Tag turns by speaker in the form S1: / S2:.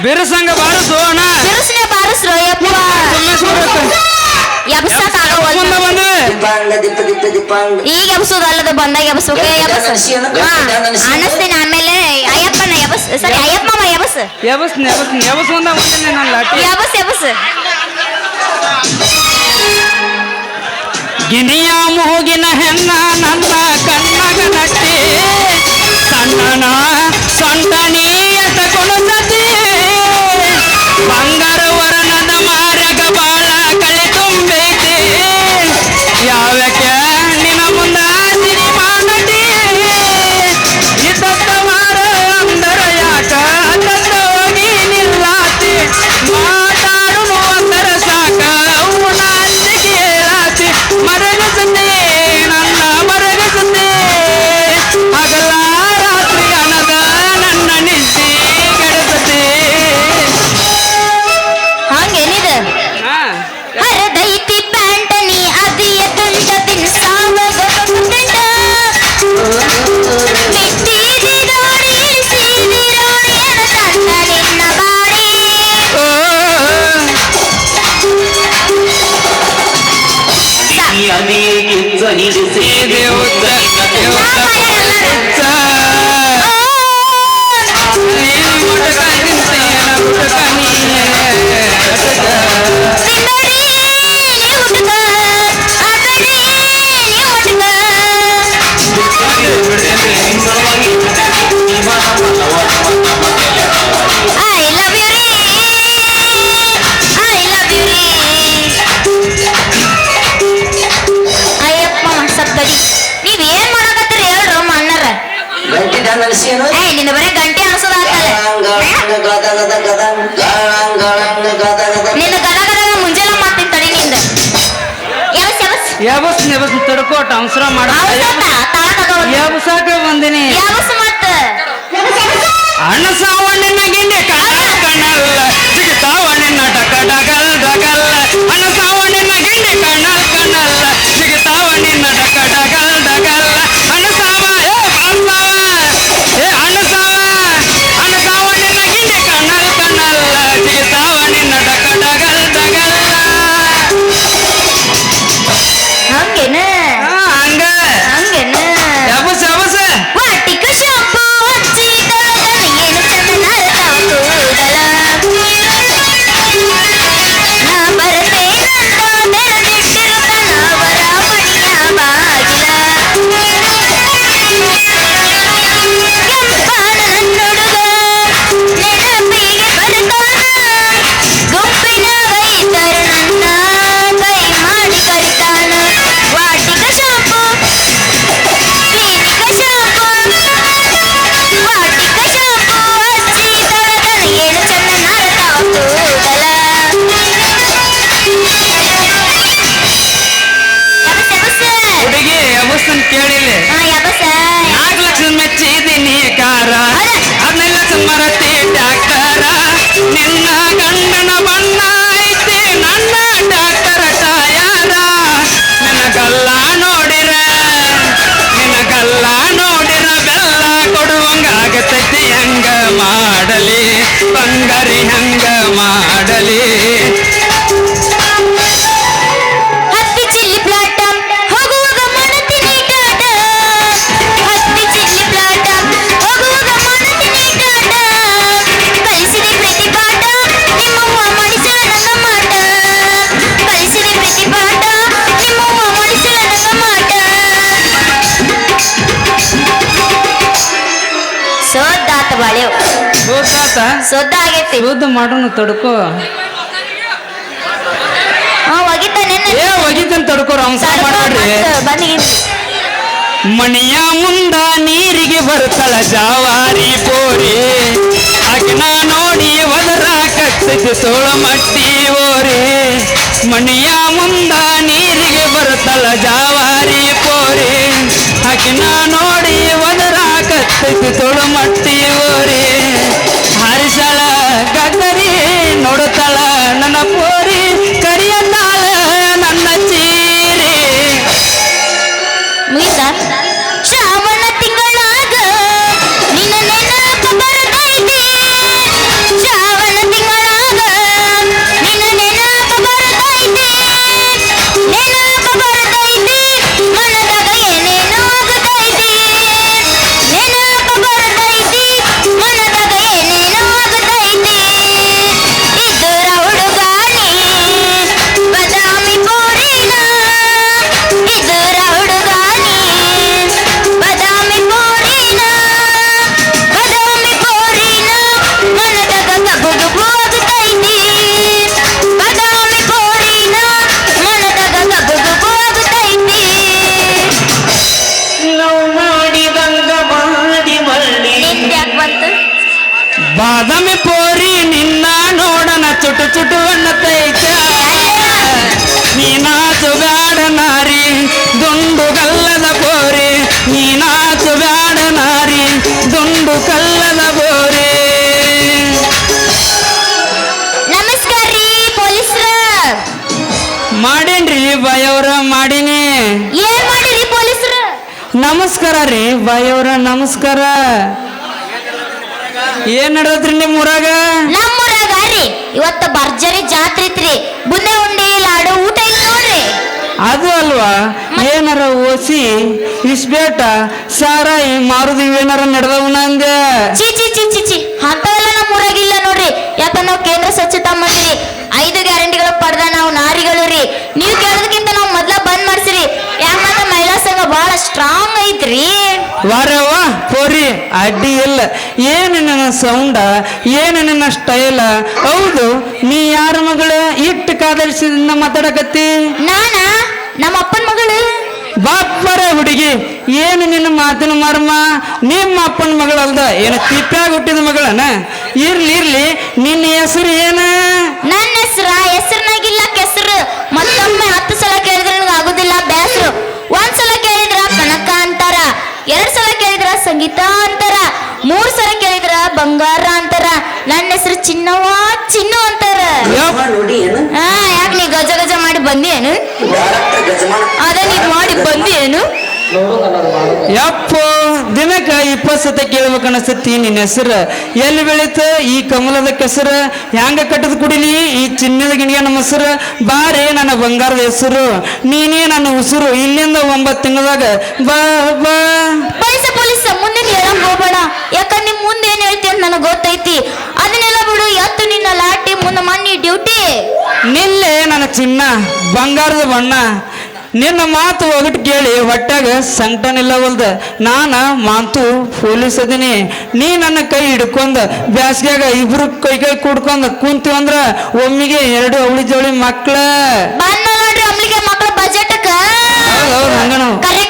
S1: ಬಿರುಸಂಗ ಬಾರಿಸು ಅಣ್ಣ.
S2: ಬಿರುಸನೆ ಬಾರಿಸ್ರೋ ಯಪ್ಪ. ಎಬ್ಸಕ್
S1: ಮುಂದೆ ಬಂದೆ
S2: ಈಗ ಎಬ್ಸೋದಲ್ಲದ ಬಂದಾಗ ಎಬ್ಸೋಕೆ ಅನ್ನಿಸ್ತೀನಿ. ಆಮೇಲೆ ಅಯ್ಯಪ್ಪನ ಎಬಸ್ ಸರಿ ಅಯ್ಯಪ್ಪಮ್ಮ ಎಬಸ್
S1: ಎಬಸ್ ಎಬಸ್ ಎಬಸ್ ಮುಂದ ಬಂದೇನೆ ನಾನು ಲಾಟಿ
S2: ಎಬಸ್ ಎಬಸ್.
S1: ಗಿಣಿಯ ಮೂಗಿನ ಹೆಣ್ಣ ನನ್ನ ಕಣ್ಣಗ ನಟ್ಟಿ ಸಣ್ಣನ ಸೊಂಟನಿ ಎಟ ಕೊಣಸತಿ ಬಂಗಾರ ವರ್ಣದ ಮಾರ್ಯಾಗ ಬಾಳ ಕಳಿ ತುಂಬೈತಿ ಯಾವ್ಯಾಕೆ ನಿನ್ನ ಮುಂದ ಸಿನಿಮಾ ನಟಿ ಇದ್ದ ಮಾರ ಅಂದರ ಯಾಕ ತಂದ ಹೋಗಿ ನಿಲ್ಲಾತಿ ಮಾತಾಡು ಅಂದರ ಸಾಕ ಅವನ ಅಂಜಿಗೆ ಹೇಳಾತಿ ಮರಗಸತೆ ನನ್ನ ಮರಗಸತೆ ಹಗಲ ರಾತ್ರಿ ಅನದ ನನ್ನ ನಿದ್ದೆ ಕೆಡಸತೆ.
S2: ಹಂಗೇನಿದೆ ಹರದೈತಿ ಪ್ಯಾಂಟನಿ ಅದಿಯ ತುಂಟ ತಿನ್ಸಾವ ಗೊತ್ತುಂಟ ಬಿಟ್ಟಿದಿ ಗೋಡಿ ಸೀದಿ ರೋಡಿ ತಂದ ನಿನ್ನ ಬಾಡಿ. ನಿನ್ನ ಬರೀ ಗಂಟೆ ಅನ್ಸೋದಾಗ್ತದೆ. ನಿನ್ನ ಗದ ಗದ ಮುಂಜಾನೆ ಮಾಡ್ತೀನಿ ತಡಿ ನಿಂದ. ಎಬಸ್ ಎಬಸ್
S1: ಎಬಸ್ ಎಬಸ್ ತಡ್ಕೋಟ ಅವಸರ ಮಾಡ ಎಬಸಾಕ ಬಂದಿನಿ.
S2: ಎಬಸ್ ಮತ್ತ
S1: ಅಣ್ಣ ಸಾವಣ್ಣ ಗಿಂಡಿ ಕಣ್ಣ ಕಣ್ಣಲ್ಲ ಜಿಗಿತಾವ ನಿನ್ನ ಡಕ ಡಗಲ್ ಡಗಲ್ ಅಣ್ಣ ಸಾವಣ್ಣ ಗಿಂಡಿ ಕಣ್ಣ ಕಣ್ಣಲ್ಲ ಜಿಗಿತಾವ ನಿನ್ನ ಡಕ ಡಗಲ್ ಡಗಲ್ ಅಣ್ಣ ಸಾವ ಏ ಬಾಳ್ಸಾವ ಏ ಅಣ್ಣ ಸಾವ ಅಣ್ಣ ಸಾವ ನಿನ್ನ ಗಿಂಡಿ ಕಣ್ಣಲ್ ಕಣ್ಣಲ್ಲ ಜಿಗಿತಾವ ನಿನ್ನ ಡಕ ಡಗಲ್ ಡಗಲ್.
S2: ಹಂಗೇನ
S1: ಹಂಗ
S2: ಹಂಗೇನ
S1: ಎಬಸ್ ಎಬಸ್
S2: ವಾಟಿಕ ಶಾಂಪು ಹಚ್ಚಿ ತಳಗನ ಏನು ಚಂದ ನರತಾವ ಕೂದಲ ನಾ ಬರತೇನಂತ ನೆರದಿಟ್ಟಿರುತ್ತಾನ ಅವರ ಮಣಿಯ ಬಾಗಿಲ ಕೆಂಪಾನ ನನ್ನೊಡುಗ ನೆನಪಿಗೆ ಬರ್ತಾನ ಗುಂಪಿನ ವೈತರ ನನ್ನ ಕೈ ಮಾಡಿ ಕರಿತಾನ ವಾಟಿಕ ಶಾಂಪು ಕ್ಲಿನಿಕ ಶಾಂಪು ವಾಟಿಕ ಶಾಂಪು ಹಚ್ಚಿ ತಳಗನ ಏನು ಚಂದ ನರತಾವ ಕೂದಲ ಎಬಸ್ ಎಬಸ್
S1: ಹುಡುಗಿ ಎಬಸ್ ಕೇಳಿಲ್ಲ.
S2: ಎಬಸ್
S1: 4 ಲಕ್ಷ ಮೆಚ್ಚಿದೀನಿ ಕಾರ 15 ಲಕ್ಷ ಮರತಿ ಡಾಕ್ಟರ ನಿನ್ನ ಗಂಡನ ಬಣ್ಣ ಐತಿ ನನ್ನ ಡಾಕ್ಟರ ಟಯರ ನಿನಗಲ್ಲ ನೋಡಿರ ಬೆಲ್ಲ ಕೊಡುವಂಗಾಗತೈತಿ ಹಂಗ ಮಾಡಲಿ ಬಂಗಾರಿ ಹಂಗ ಮಾಡಲಿ.
S2: ಹತ್ತಿ ಚಿಲ್ಲಿ ಪ್ಲಾಟ ಹೋಗುವಾಗ ಮನತಿನಿ ಟಾಟ ಹತ್ತಿ ಚಿಲ್ಲಿ ಪ್ಲಾಟ ಹೋಗುವಾಗ ಮನತಿನಿ ಟಾಟ ಕಲಿಸಿದೆ ಪ್ರತಿ ಪಾಠ ನಿಮ್ಮವ್ವ ಮಾಡಿಸಲ ನಂಗ ಮಾಟ ಕಲಿಸಿದೆ ಪ್ರತಿ ಪಾಠ ನಿಮ್ಮವ್ವ ಮಾಡಿಸಲ ನಂಗ ಮಾಟ. ಸೋದ್ದಾತ ಬಾಳೆವ್
S1: ಸೂತಾತ
S2: ಸೋದ್ದ ಆಗೈತಿ.
S1: ಸೂದ್ ಮಾಡೋನು ತಡ್ಕೋ.
S2: ಒಗಿತಾನೆ
S1: ಏ ಒಗಿತನ್ ತಡ್ಕೋರ ಅವಸ ಮಾಡ್ರಿ.
S2: ಬಂದಿಗೆ
S1: ಮಣಿಯ ಮುಂದ ನೀರಿಗೆ ಬರ್ತಾಳ ಜಾವಾರಿ ಪೋರಿ ಆಕಿನ ನೋಡಿ ಒದರ ಕಟ್ಟಿದ್ದು ತೋಳ ಮಟ್ಟಿ ಓರಿ. ಮಣಿಯ ಮುಂದ ನೀರಿಗೆ ಬರ್ತಾಳ ಜಾವಾರಿ ಪೋರಿ ಆಕಿನ ನೋಡಿ ಒದರ ಕಟ್ಟಿದ್ದು ತೋಳ ಮಟ್ಟಿ ಓರಿ. ಹರಿಸಳ ಗಗರಿ ನೋಡುತ್ತಾಳ ನನ್ನ ಪೋರಿ ಕರಿಯತ್ತಾಳ ನನ್ನ ಚೀರಿ.
S2: ಮುಗಿತಾ ಶ್ರಾವಣ ತಿಂಗಳಾಗ ನಿನ್ನ ನೆನಪು ಬರತೈತಿ ಶ್ರಾವಣ
S1: ಬಾದಾಮಿ ಪೋರಿ ನಿನ್ನ ನೋಡನ ಚುಟು ಚುಟು ಅನ್ನತೈತ ನೀನಾಚು ಬ್ಯಾಡ ನಾರಿ ದುಂಡು ಕಲ್ಲದ ಬೋರಿ ನೀನಾಚು ಬ್ಯಾಡ ನಾರಿ ದುಂಡು ಕಲ್ಲದ ಬೋರಿ.
S2: ನಮಸ್ಕಾರ ರೀ ಪೊಲೀಸ್ರ.
S1: ಮಾಡೇನ್ರಿ ಬಾಯವ್ರ ಮಾಡೀನಿ.
S2: ಏನ್ ಮಾಡಿರಿ ಪೊಲೀಸ್ರ?
S1: ನಮಸ್ಕಾರ ರೀ ಬಾಯವ್ರ ನಮಸ್ಕಾರ. ಏನ್ ನಡ್ದತ್ರಿ ನಿಮ್ ಊರಾಗ?
S2: ನಮ್ಮೂರಾಗ ರೀ ಇವತ್ತ ಭರ್ಜರಿ ಜಾತ್ರೆ ಐತ್ರಿ. ಬುಂದೆ ಉಂಡಿ ಲಾಡು ಊಟ ಐತ್ ನೋಡ್ರಿ.
S1: ಅದು ಅಲ್ವಾ ಏನಾರ ಓಸಿ ಇಸ್ಬೇಟ ಸಾರಾಯಿ ಮಾರುದು ಏನಾರ ನಡೆದವನ ಅಂದೆ.
S2: ಚಿ ಚಿ ಚಿ ಚಿ ಚಿ ಅಂತವೆಲ್ಲ ನಮ್ಮೂರಾಗಿಲ್ಲ ನೋಡ್ರಿ. ಯಾಕ ನಾವು ಕೇಂದ್ರ ಸ್ವಚ್ಛತಾ ಮಂತ್ರಿ 5 ಗ್ಯಾರಂಟಿಗಳ ಪಡೆದ ನಾವು ನಾರಿಗಳು ರೀ. ನೀವು ಕೇಳೋದಕ್ಕಿಂತ ನಾವು ಮೊದ್ಲ ಬಂದ್ ಮಾಡ್ಸಿರಿ. ಯಾಕಂದ್ರೆ ಮಹಿಳಾ ಸಂಘ ಬಹಳ ಸ್ಟ್ರಾಂಗ್ ಐತ್ರಿ.
S1: ವಾರವ್ವ ಪೋರಿ ಅಡ್ಡಿ ಇಲ್ಲ. ಏನು ನನ್ನ ಸೌಂಡ ಏನು ನನ್ನ ಸ್ಟೈಲ. ಹೌದು ನೀ ಯಾರ ಮಗಳ ಇಟ್ಟು ಕಾದರಿಸಿದಿಂದ ಮಾತಾಡಕತ್ತಿ?
S2: ನಾನ ನಮ್ಮ ಅಪ್ಪನ ಮಗಳು.
S1: ಬಾಪ್ಪರ ಹುಡುಗಿ ಏನು ನಿನ್ನ ಮಾತಿನ ಮರ್ಮ? ನಿಮ್ಮ ಅಪ್ಪನ ಮಗಳಲ್ದ ಏನು ತಿಪ್ಪ್ಯಾಗ ಹುಟ್ಟಿದ ಮಗಳನ? ಇರ್ಲಿ ಇರ್ಲಿ ನಿನ್ನ ಹೆಸರು ಏನ?
S2: ನನ್ನ ಹೆಸರಿನಾಗಿಲ್ಲ ಕೆಸರು. ಮತ್ತೊಮ್ಮೆ 10 ಸಲ ಕೇಳಿದ್ರೆ ನನಗೆ ಆಗುದಿಲ್ಲ ಬೇಸರು. 1 ಸಲ ಕೇಳಿದ್ರ ಕನಕ ಅಂತಾರ, 2 ಸಲ ಕೇಳಿದ್ರ ಸಂಗೀತ ಅಂತಾರ, 3 ಸಲ ಕೇಳಿದ್ರ ಬಂಗಾರ ಅಂತಾರ. ನನ್ನ ಹೆಸರು ಚಿನ್ನವ್ವ ಚಿನ್ನು ಅಂತಾರ. ಯಾಕೆ ನೀ ಗಜ ಗಜ ಮಾಡಿ ಬಂದೇನು? ಅದ ನೀ ಮಾಡಿ ಬಂದೇನು?
S1: ಯಪ್ಪೋ ದಿನಕ್ಕ 20 ಸತ ಕೇಳ್ಬೇಕು ಅನಸ್ತತಿ ನಿನ್ನ ಹೆಸರು. ಎಲ್ಲಿ ಬೆಳೀತ ಈ ಕಮಲದ ಕೆಸರು? ಹ್ಯಾಂಗ ಕಟ್ಟದ ಕುಡಿಲಿ ಈ ಚಿನ್ನದ ಗಿಣಿಯ ನಮ್ಮ ಹೆಸರು? ಬಾರೇ ನನ್ನ ಬಂಗಾರದ ಹೆಸರು, ನೀನೇ ನನ್ನ ಉಸಿರು. ಇಲ್ಲಿಂದ 9 ತಿಂಗಳದಾಗ ಬಾ ಬಾ.
S2: ಪೊಲೀಸ ಮುಂದೆ ಹೇಳಕ್ ಹೋಗ್ಬೇಡ. ಯಾಕಂದ್ರೆ ನಿಮ್ ಮುಂದೆ ಏನ್ ಹೇಳ್ತಿ ಅಂತ ನನಗೆ ಗೊತ್ತೈತಿ. ಅದನ್ನೆಲ್ಲ ಬಿಡು. ಎತ್ತು ನಿನ್ನ ಲಾಟಿ ಮುಂದೆ ಮಣ್ಣಿ ಡ್ಯೂಟಿ.
S1: ನಿಲ್ಲೇ ನನ್ನ ಚಿನ್ನ ಬಂಗಾರದ ಬಣ್ಣ. ನಿನ್ನ ಮಾತು ಒಗಟ್ಟು ಕೇಳಿ ಹೊಟ್ಟಾಗ ಸಂಕಟನಿಲ್ಲವಲ್ದ. ನಾನ ಮಾತು ಪೊಲೀಸ್ ಅದೀನಿ. ನೀ ನನ್ನ ಕೈ ಹಿಡ್ಕೊಂಡ ಬ್ಯಾಸ್ಗ್ಯಾಗ ಇಬ್ರು ಕೈ ಕುಡ್ಕೊಂಡ ಕುಂತೀವಂದ್ರ ಒಮ್ಮಿಗೆ 2 ಅವಳಿ ಜವಳಿ ಮಕ್ಳ.
S2: ಬಂದ ನೋಡ್ರಿ ಅಮ್ಲಿಗೆ ಮಕ್ಳ ಬಜೆಟ್ಕ
S1: ಹಂಗನು
S2: ಕರೆ